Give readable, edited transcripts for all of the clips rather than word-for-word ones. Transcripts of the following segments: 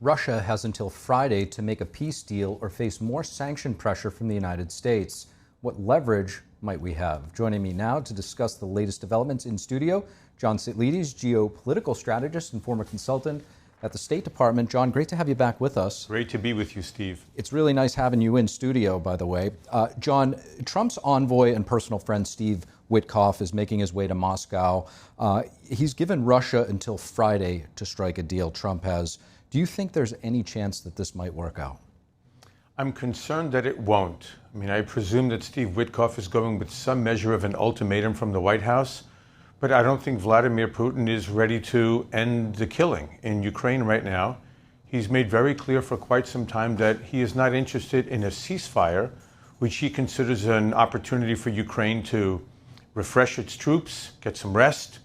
Russia has until Friday to make a peace deal or face more sanction pressure from the United States. What leverage might we have? Joining me now to discuss the latest developments in studio, John Sitlides, geopolitical strategist and former consultant at the State Department. John, great to have you back with us. Great to be with you, Steve. It's really nice having you in studio, by the way. John, Trump's envoy and personal friend Steve Witkoff is making his way to Moscow. He's given Russia until Friday to strike a deal, Trump has. Do you think there's any chance that this might work out? I'm concerned that it won't. I presume that Steve Witkoff is going with some measure of an ultimatum from the White House, but I don't think Vladimir Putin is ready to end the killing in Ukraine right now. He's made very clear for quite some time that he is not interested in a ceasefire, which he considers an opportunity for Ukraine to refresh its troops, get some rest,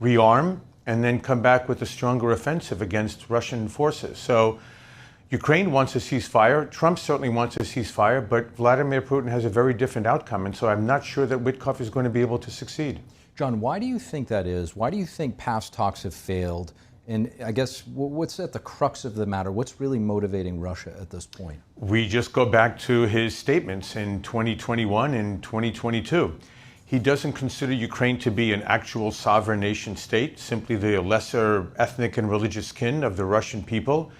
rearm, and then come back with a stronger offensive against Russian forces. So Ukraine wants a ceasefire. Trump certainly wants a ceasefire, but Vladimir Putin has a very different outcome. And so I'm not sure that Witkoff is going to be able to succeed. John, why do you think that is? Why do you think past talks have failed? And I guess what's at the crux of the matter? What's really motivating Russia at this point? We just go back to his statements in 2021 and 2022. He doesn't consider Ukraine to be an actual sovereign nation state, simply the lesser ethnic and religious kin of the Russian people.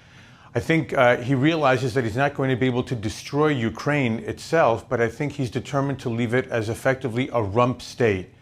I think he realizes that he's not going to be able to destroy Ukraine itself, but I think he's determined to leave it as effectively a rump state.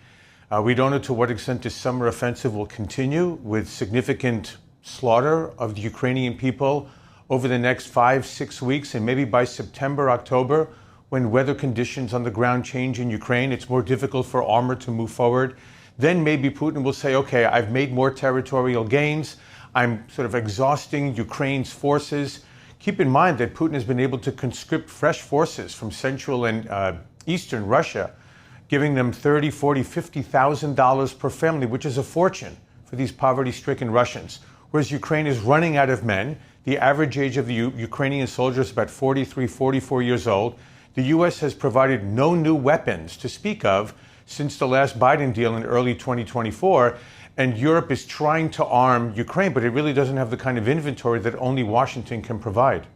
We don't know to what extent this summer offensive will continue with significant slaughter of the Ukrainian people over the next 5-6 weeks, and maybe by September, October, when weather conditions on the ground change in Ukraine, it's more difficult for armor to move forward. Then maybe Putin will say, okay, I've made more territorial gains. I'm sort of exhausting Ukraine's forces. Keep in mind that Putin has been able to conscript fresh forces from central and eastern Russia, giving them $30,000, $40,000, $50,000 per family, which is a fortune for these poverty-stricken Russians. Whereas Ukraine is running out of men. The average age of the Ukrainian soldiers is about 43, 44 years old. The U.S. has provided no new weapons to speak of since the last Biden deal in early 2024, and Europe is trying to arm Ukraine, but it really doesn't have the kind of inventory that only Washington can provide.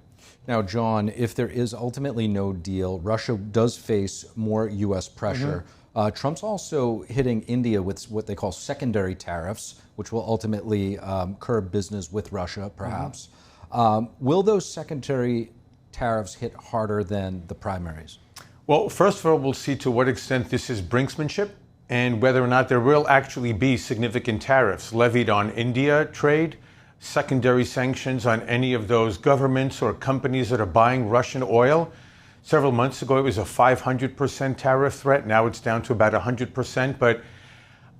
Now, John, if there is ultimately no deal, Russia does face more U.S. pressure. Trump's also hitting India with what they call secondary tariffs, which will ultimately curb business with Russia, perhaps. Will those secondary tariffs hit harder than the primaries? Well, first of all, we'll see to what extent this is brinksmanship and whether or not there will actually be significant tariffs levied on India trade, secondary sanctions on any of those governments or companies that are buying Russian oil. Several months ago, it was a 500% tariff threat. Now it's down to about 100%. But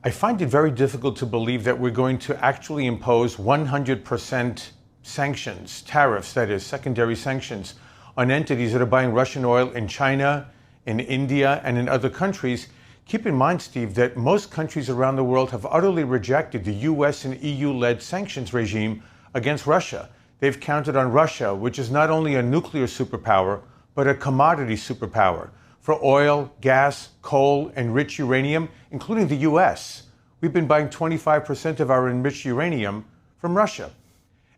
I find it very difficult to believe that we're going to actually impose 100% sanctions, tariffs, that is, secondary sanctions, on entities that are buying Russian oil in China, in India, and in other countries. Keep in mind, Steve, that most countries around the world have utterly rejected the U.S. and EU-led sanctions regime against Russia. They've counted on Russia, which is not only a nuclear superpower, but a commodity superpower for oil, gas, coal, and rich uranium, including the U.S. We've been buying 25% of our enriched uranium from Russia.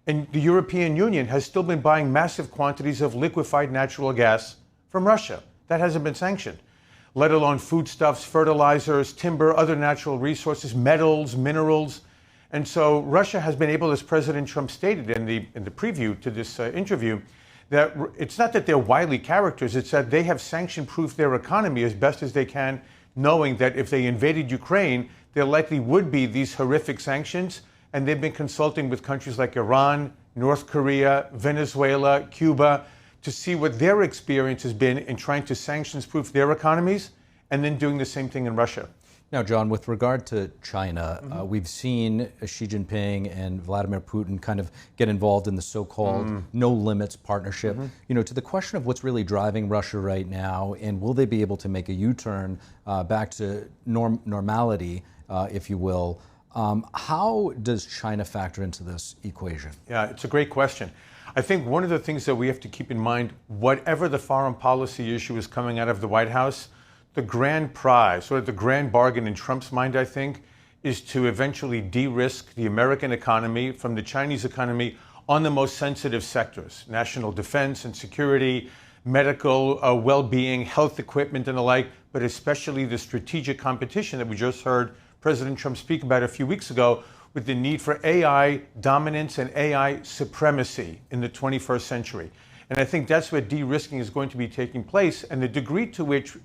And the European Union has still been buying massive quantities of liquefied natural gas from Russia. That hasn't been sanctioned, let alone foodstuffs, fertilizers, timber, other natural resources, metals, minerals. And so Russia has been able, as President Trump stated in the preview to this interview, that it's not that they're wily characters, it's that they have sanction-proofed their economy as best as they can, knowing that if they invaded Ukraine, there likely would be these horrific sanctions. And they've been consulting with countries like Iran, North Korea, Venezuela, Cuba, to see what their experience has been in trying to sanctions-proof their economies and then doing the same thing in Russia. Now, John, with regard to China, we've seen Xi Jinping and Vladimir Putin kind of get involved in the so-called no limits partnership. To the question of what's really driving Russia right now, and will they be able to make a U-turn back to normality, if you will, how does China factor into this equation? Yeah, it's a great question. I think one of the things that we have to keep in mind, whatever the foreign policy issue is coming out of the White House, the grand prize, or the grand bargain in Trump's mind, I think, is to eventually de-risk the American economy from the Chinese economy on the most sensitive sectors, national defense and security, medical well-being, health equipment and the like, but especially the strategic competition that we just heard President Trump speak about a few weeks ago with the need for AI dominance and AI supremacy in the 21st century. And I think that's where de-risking is going to be taking place. And the degree to which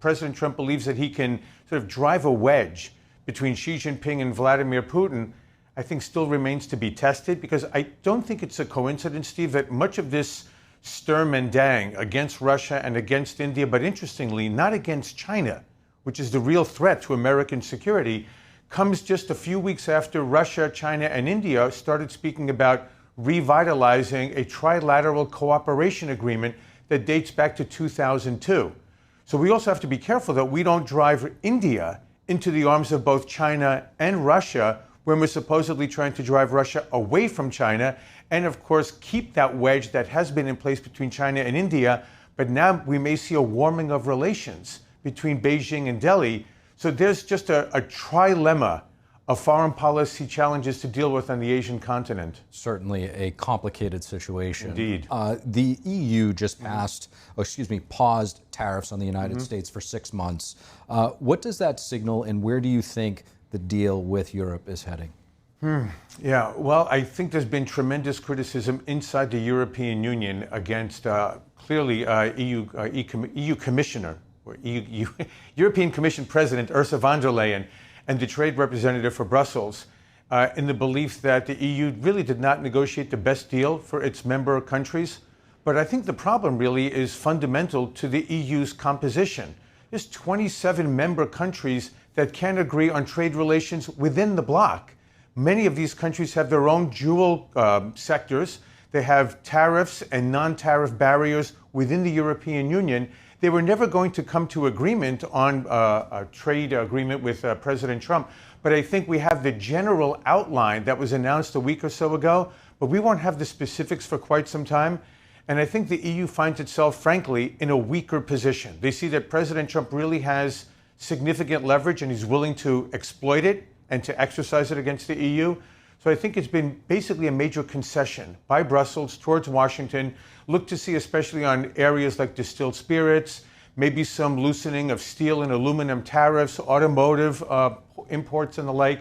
President Trump believes that he can sort of drive a wedge between Xi Jinping and Vladimir Putin, I think still remains to be tested, because I don't think it's a coincidence, Steve, that much of this sturm and drang against Russia and against India, but interestingly, not against China, which is the real threat to American security, comes just a few weeks after Russia, China, and India started speaking about revitalizing a trilateral cooperation agreement that dates back to 2002. So we also have to be careful that we don't drive India into the arms of both China and Russia when we're supposedly trying to drive Russia away from China and, of course, keep that wedge that has been in place between China and India. But now we may see a warming of relations between Beijing and Delhi. So there's just a trilemma of foreign policy challenges to deal with on the Asian continent. Certainly a complicated situation. Indeed. The EU just paused tariffs on the United States for 6 months. What does that signal, and where do you think the deal with Europe is heading? Yeah, well, I think there's been tremendous criticism inside the European Union against clearly EU Commissioner, or European Commission President Ursula von der Leyen, and the trade representative for Brussels, in the belief that the EU really did not negotiate the best deal for its member countries. But I think the problem really is fundamental to the EU's composition. There's 27 member countries that can't agree on trade relations within the bloc. Many of these countries have their own dual sectors. They have tariffs and non-tariff barriers within the European Union. They were never going to come to agreement on a trade agreement with President Trump. But I think we have the general outline that was announced a week or so ago, but we won't have the specifics for quite some time. And I think the EU finds itself, frankly, in a weaker position. They see that President Trump really has significant leverage and he's willing to exploit it and to exercise it against the EU. So I think it's been basically a major concession by Brussels towards Washington. Look to see, especially on areas like distilled spirits, maybe some loosening of steel and aluminum tariffs, automotive imports and the like.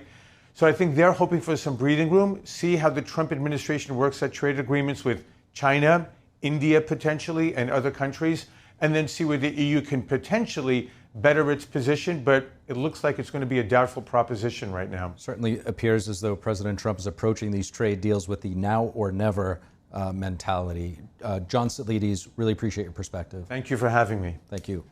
So I think they're hoping for some breathing room, see how the Trump administration works at trade agreements with China, India potentially, and other countries, and then see where the EU can potentially better its position, but it looks like it's going to be a doubtful proposition right now. Certainly appears as though President Trump is approaching these trade deals with the now or never mentality. John Sitlides, really appreciate your perspective. Thank you for having me. Thank you.